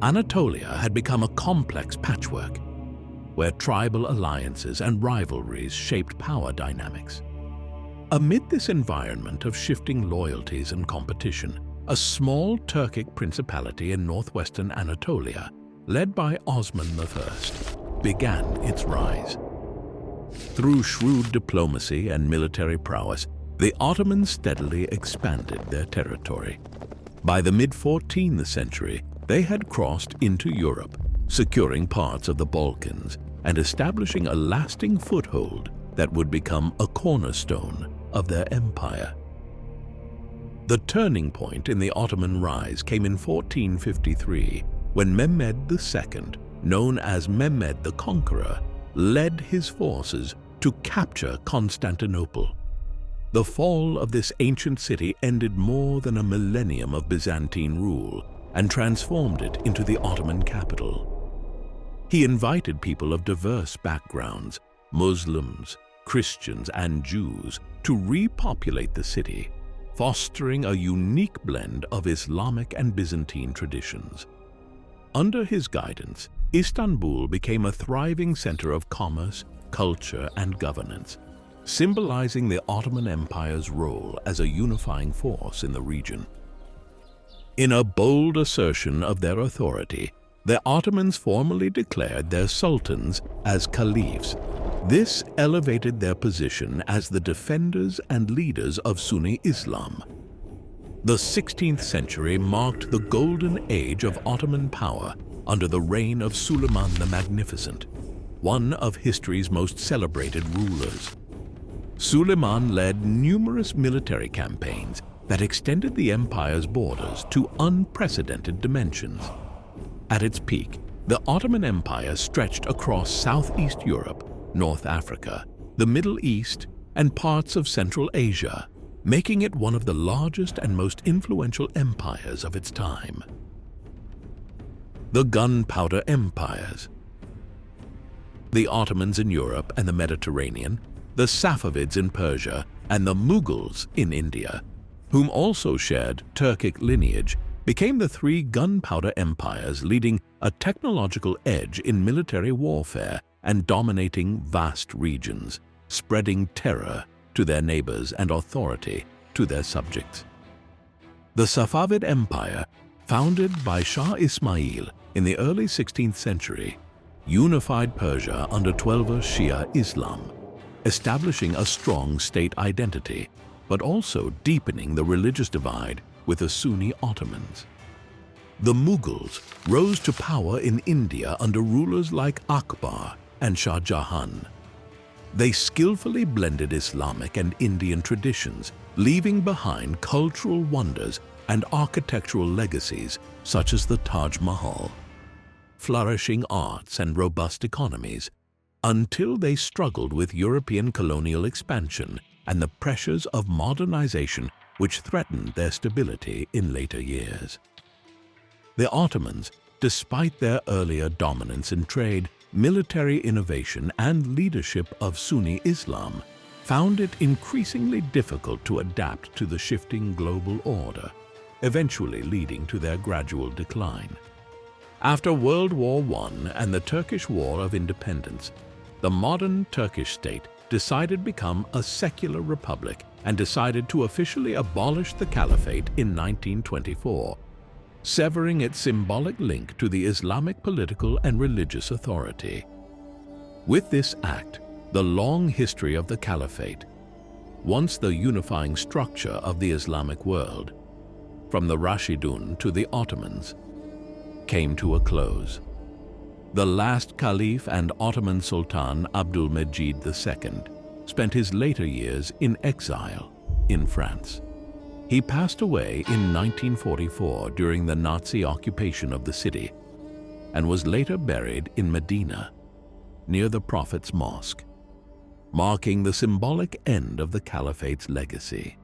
Anatolia had become a complex patchwork, where tribal alliances and rivalries shaped power dynamics. Amid this environment of shifting loyalties and competition, a small Turkic principality in northwestern Anatolia, led by Osman I, began its rise. Through shrewd diplomacy and military prowess, the Ottomans steadily expanded their territory. By the mid-14th century, they had crossed into Europe, securing parts of the Balkans and establishing a lasting foothold that would become a cornerstone of their empire. The turning point in the Ottoman rise came in 1453, when Mehmed II, known as Mehmed the Conqueror, led his forces to capture Constantinople. The fall of this ancient city ended more than a millennium of Byzantine rule and transformed it into the Ottoman capital. He invited people of diverse backgrounds, Muslims, Christians, and Jews, to repopulate the city, fostering a unique blend of Islamic and Byzantine traditions. Under his guidance, Istanbul became a thriving center of commerce, culture, and governance, symbolizing the Ottoman Empire's role as a unifying force in the region. In a bold assertion of their authority, the Ottomans formally declared their sultans as caliphs. This elevated their position as the defenders and leaders of Sunni Islam. The 16th century marked the golden age of Ottoman power under the reign of Suleiman the Magnificent, one of history's most celebrated rulers. Suleiman led numerous military campaigns that extended the empire's borders to unprecedented dimensions. At its peak, the Ottoman Empire stretched across Southeast Europe, North Africa, the Middle East, and parts of Central Asia, making it one of the largest and most influential empires of its time. The Gunpowder Empires. The Ottomans in Europe and the Mediterranean, the Safavids in Persia, and the Mughals in India, whom also shared Turkic lineage, became the three gunpowder empires, leading a technological edge in military warfare and dominating vast regions, spreading terror to their neighbors and authority to their subjects. The Safavid Empire, founded by Shah Ismail in the early 16th century, unified Persia under Twelver Shia Islam, establishing a strong state identity, but also deepening the religious divide with the Sunni Ottomans. The Mughals rose to power in India under rulers like Akbar and Shah Jahan. They skillfully blended Islamic and Indian traditions, leaving behind cultural wonders and architectural legacies such as the Taj Mahal, flourishing arts and robust economies, until they struggled with European colonial expansion and the pressures of modernization which threatened their stability in later years. The Ottomans, despite their earlier dominance in trade, military innovation, and leadership of Sunni Islam, found it increasingly difficult to adapt to the shifting global order, eventually leading to their gradual decline. After World War I and the Turkish War of Independence, the modern Turkish state decided to become a secular republic and decided to officially abolish the caliphate in 1924, severing its symbolic link to the Islamic political and religious authority. With this act, the long history of the caliphate, once the unifying structure of the Islamic world, from the Rashidun to the Ottomans, came to a close. The last caliph and Ottoman Sultan Abdulmejid II spent his later years in exile in France. He passed away in 1944 during the Nazi occupation of the city and was later buried in Medina, near the Prophet's Mosque, marking the symbolic end of the caliphate's legacy.